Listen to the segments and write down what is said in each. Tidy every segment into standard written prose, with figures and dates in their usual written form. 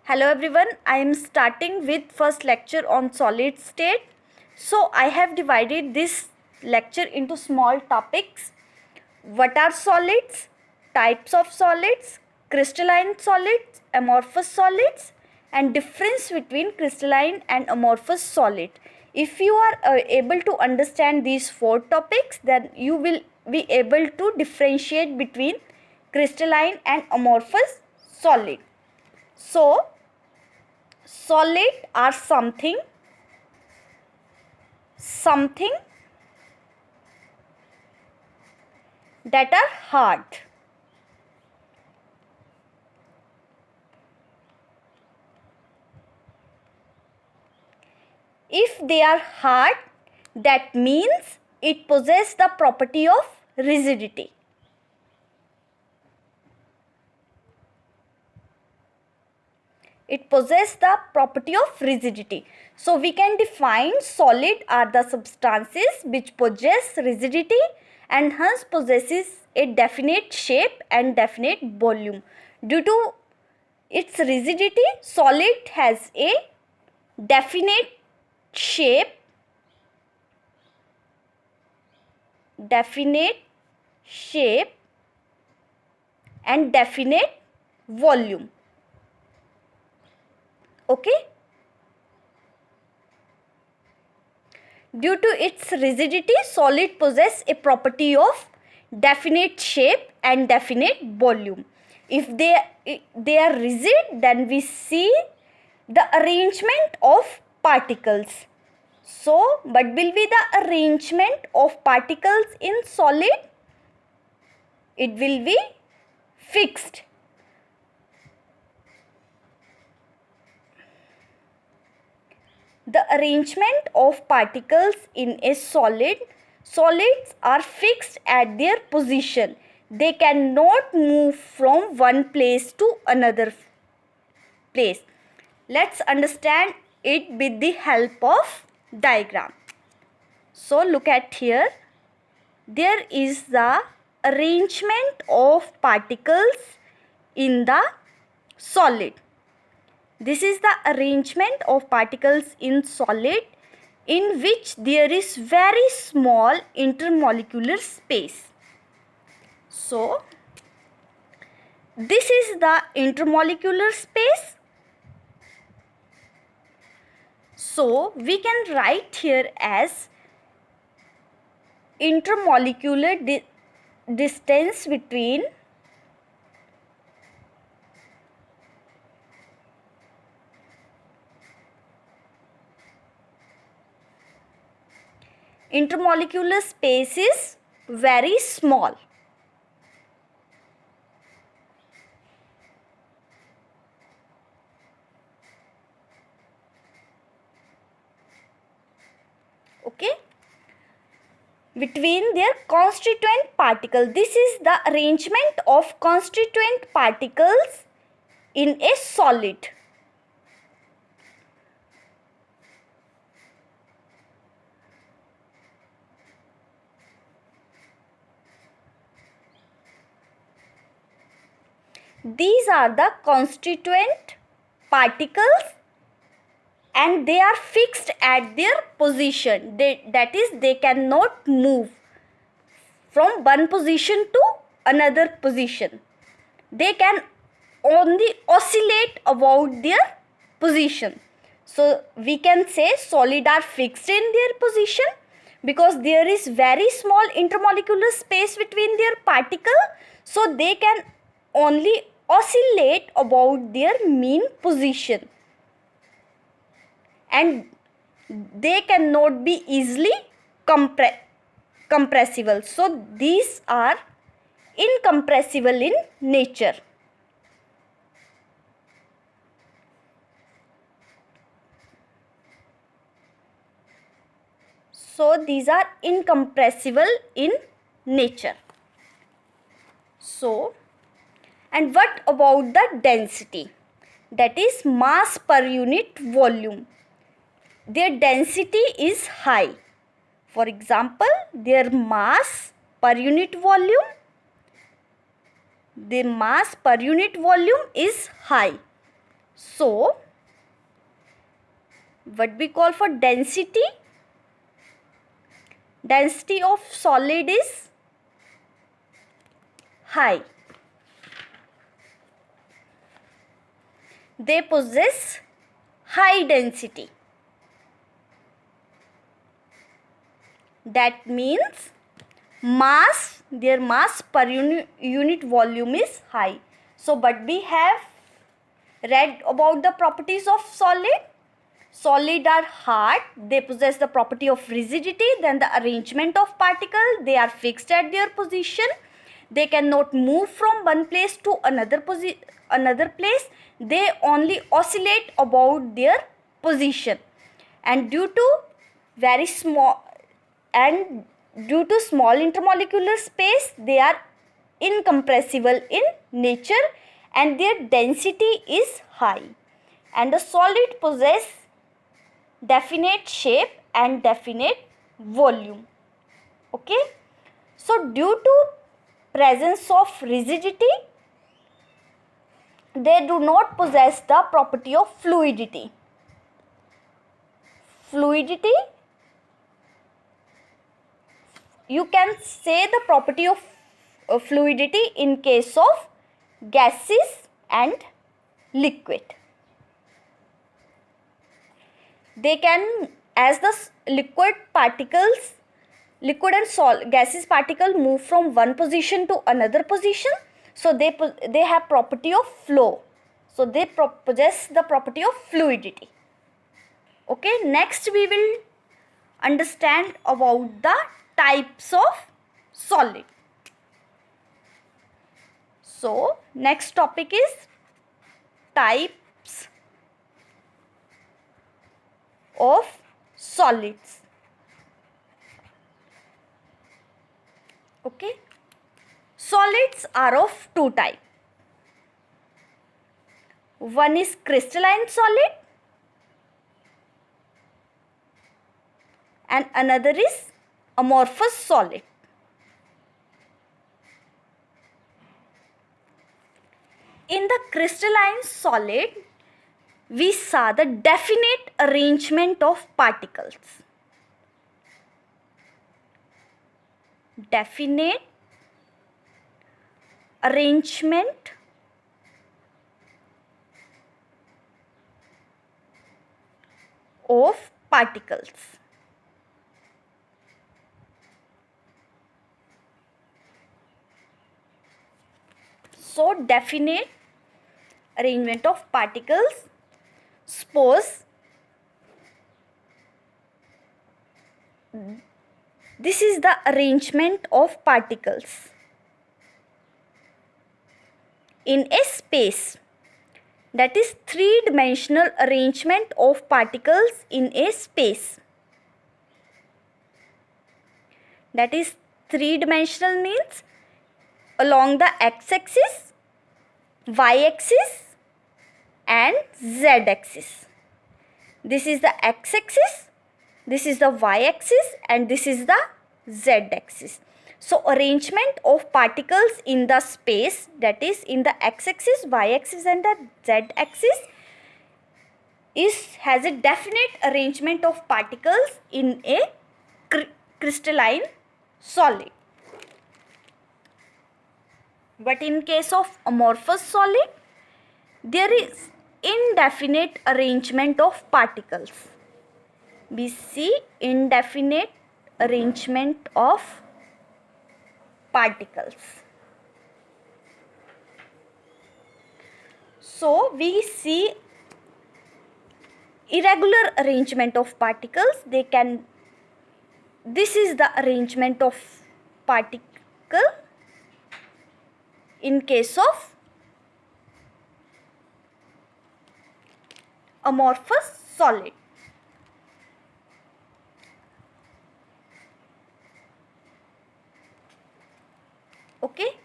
Hello everyone, I am starting with first lecture on solid state. So I have divided this lecture into small topics. What are solids? Types of solids, crystalline solids, amorphous solids, and difference between crystalline and amorphous solid. If you are able to understand these four topics, then you will be able to differentiate between crystalline and amorphous solid. So, solid are something that are hard. If they are hard, that means it possesses the property of rigidity. It possesses the property of rigidity. So we can define solid are the substances which possess rigidity and hence possesses a definite shape and definite volume. Due to its rigidity, solid has a definite shape, and definite volume. Okay? Due to its rigidity, solid possess a property of definite shape and definite volume. If they are rigid, then we see the arrangement of particles. So, what will be the arrangement of particles in solid? It will be fixed. The arrangement of particles in a solid, solids are fixed at their position. They cannot move from one place to another place. Let's understand it with the help of diagram. So look at here. There is the arrangement of particles in the solid. This is the arrangement of particles in solid in which there is very small intermolecular space. So, this is the intermolecular space. So, we can write here as intermolecular distance between intermolecular space is very small. Okay? Between their constituent particles. This is the arrangement of constituent particles in a solid. These are the constituent particles and they are fixed at their position. That is, they cannot move from one position to another position. They can only oscillate about their position. So we can say solid are fixed in their position because there is very small intermolecular space between their particle. So they can only oscillate about their mean position and they cannot be easily compressible. So these are incompressible in nature. So these are incompressible in nature. So, and what about the density? That is mass per unit volume. Their density is high. For example, their mass per unit volume is high. So what we call for density of solid is high. They possess high density. That means their mass per unit volume is high. So but we have read about the properties of solid. Solid are hard, they possess the property of rigidity. Then the arrangement of particle, they are fixed at their position. They cannot move from one place to another place. They only oscillate about their position. And due to small intermolecular space, they are incompressible in nature and their density is high. And the solid possess definite shape and definite volume. Okay, so due to presence of rigidity, they do not possess the property of fluidity. You can say the property of fluidity in case of gases and liquid. They can, as the liquid and gaseous particle move from one position to another position, so they have property of flow. So they possess the property of fluidity. Okay, next we will understand about the types of solid. So next topic is types of solids. Okay, solids are of two types. One is crystalline solid and another is amorphous solid. In the crystalline solid, we saw the definite arrangement of particles. Definite arrangement of particles. So definite arrangement of particles. Suppose this is the arrangement of particles in a space. That is three-dimensional arrangement of particles in a space. That is three-dimensional means along the x-axis, y-axis and z-axis. This is the x-axis, this is the y-axis and this is the z-axis. So arrangement of particles in the space, that is in the x-axis, y-axis and the z-axis, has a definite arrangement of particles in a crystalline solid. But in case of amorphous solid, there is indefinite arrangement of particles. We see indefinite arrangement of particles. So we see irregular arrangement of particles. This is the arrangement of particle in case of amorphous solid. Okay.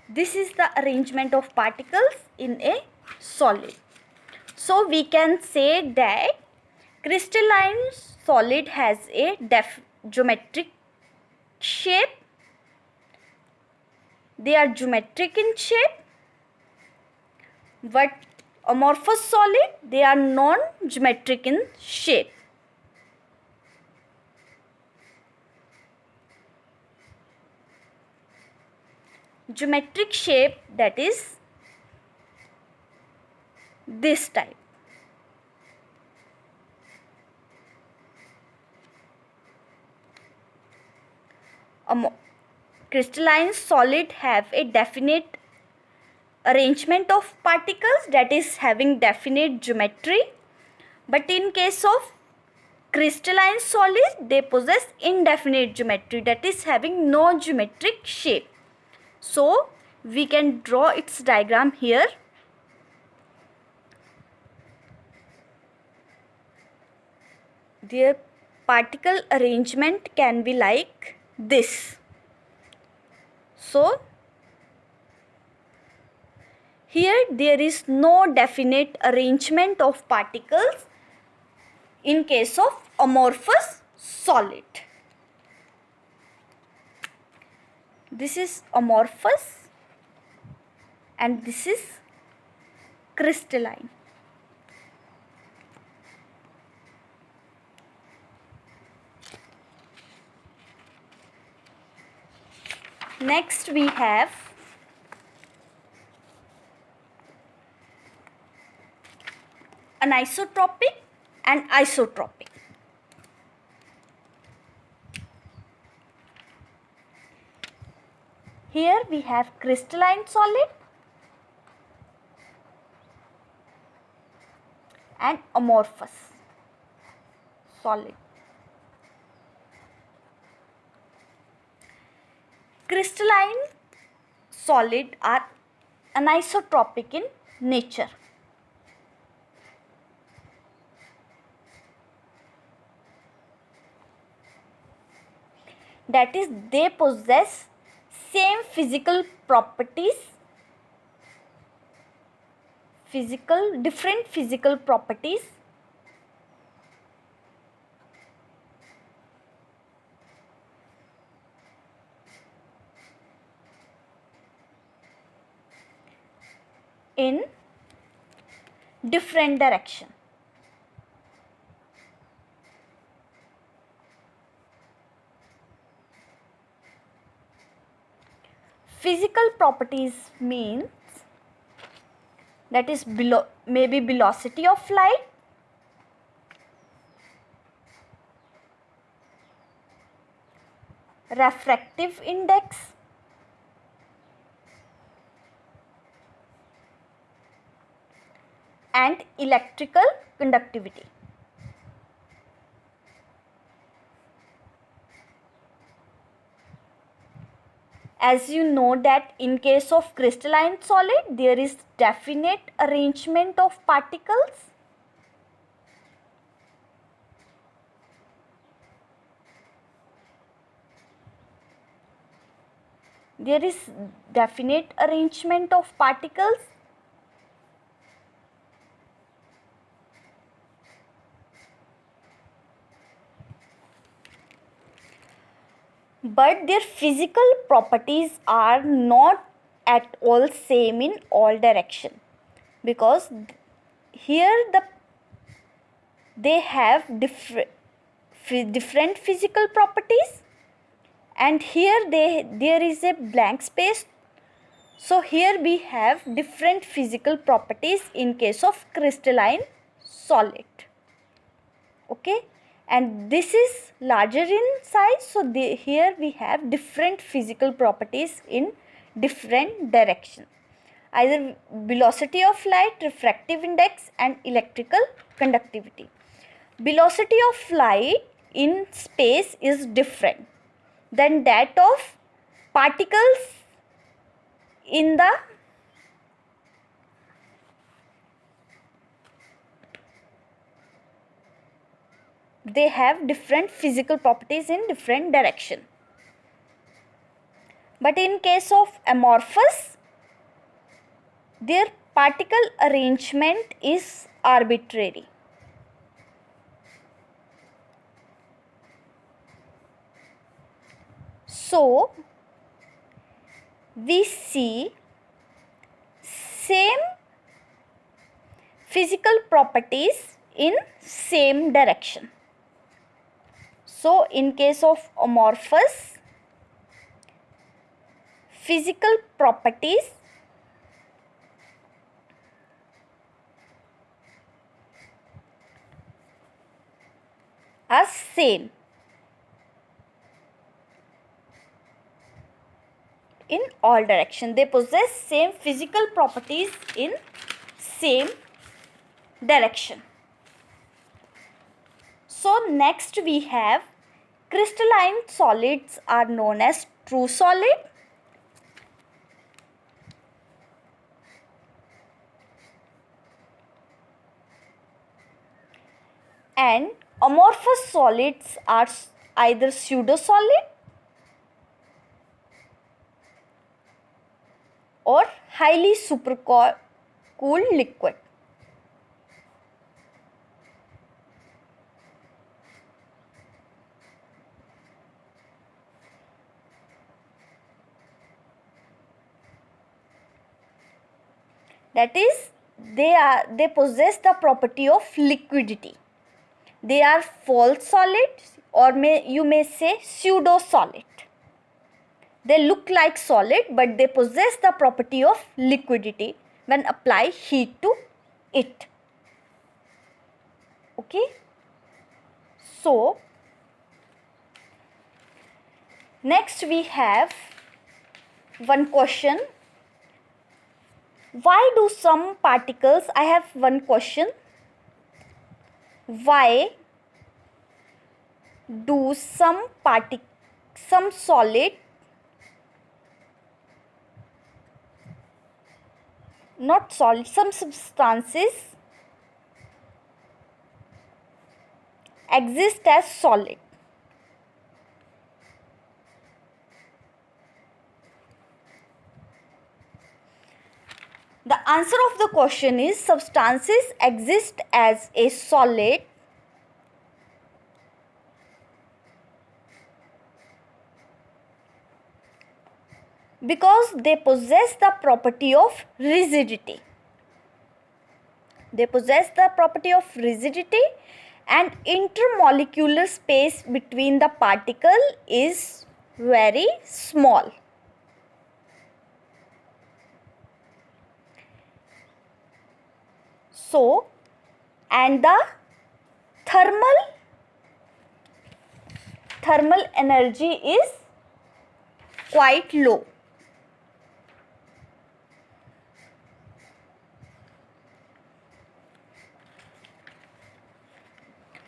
This is the arrangement of particles in a solid. So we can say that crystalline solid has a geometric shape they are geometric in shape, but amorphous solid, they are non-geometric in shape. Geometric shape, that is this type. Crystalline solid have a definite arrangement of particles, that is having definite geometry, but in case of crystalline solid, they possess indefinite geometry, that is having no geometric shape. So we can draw its diagram here. Their particle arrangement can be like this. So here there is no definite arrangement of particles in case of amorphous solid. This is amorphous and this is crystalline. Next we have anisotropic and isotropic. Here we have crystalline solid and amorphous solid. Crystalline solid are anisotropic in nature. That is, they possess same physical properties, different physical properties, in different direction. Physical properties means that is maybe velocity of light, refractive index, and electrical conductivity. As you know that in case of crystalline solid, there is definite arrangement of particles. There is definite arrangement of particles. But their physical properties are not at all same in all direction, because here they have different physical properties, and here there is a blank space. So here we have different physical properties in case of crystalline solid. Okay, and this is larger in size, so here we have different physical properties in different direction, either velocity of light, refractive index, and electrical conductivity. Velocity of light in space is different than that of particles in the they have different physical properties in different direction. But in case of amorphous, their particle arrangement is arbitrary. So we see same physical properties in same direction. So in case of amorphous, physical properties are same in all direction. They possess same physical properties in same direction. So next we have crystalline solids are known as true solid, and amorphous solids are either pseudo solid or highly supercooled liquid. That is, they possess the property of liquidity. They are false solids, or you may say pseudo solid. They look like solid, but they possess the property of liquidity when apply heat to it. Okay. So next we have one question. Why do some particles, I have one question. Why do some solid, not solid, some substances exist as solid? The answer of the question is substances exist as a solid because they possess the property of rigidity. They possess the property of rigidity, and intermolecular space between the particle is very small. So, and the thermal energy is quite low.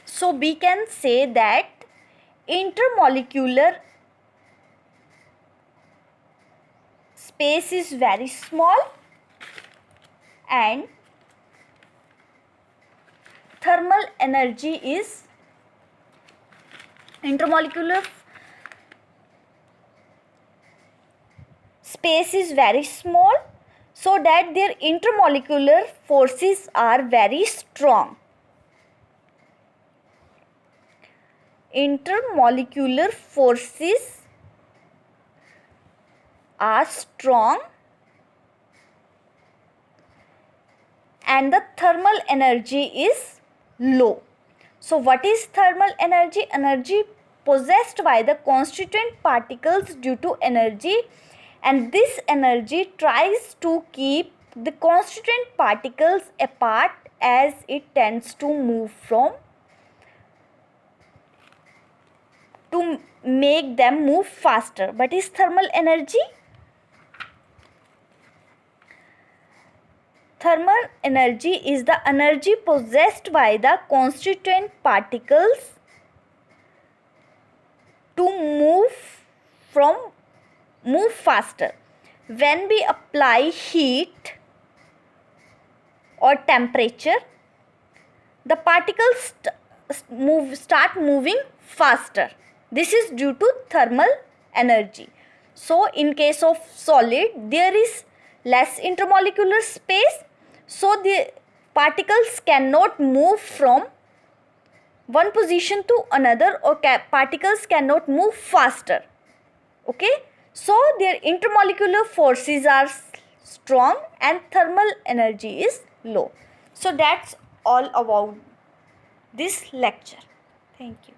So we can say that intermolecular space is very small and thermal energy is, intermolecular space is very small, so that their intermolecular forces are very strong. Intermolecular forces are strong and the thermal energy is low. So what is thermal energy? Energy possessed by the constituent particles due to energy, and this energy tries to keep the constituent particles apart as it tends to move from, to make them move faster. What is thermal energy? Thermal energy is the energy possessed by the constituent particles to move faster. When we apply heat or temperature, the particles start moving faster. This is due to thermal energy. So in case of solid, there is less intermolecular space, so the particles cannot move from one position to another, or particles cannot move faster. Okay, So their intermolecular forces are strong and thermal energy is low. So that's all about this lecture. Thank you.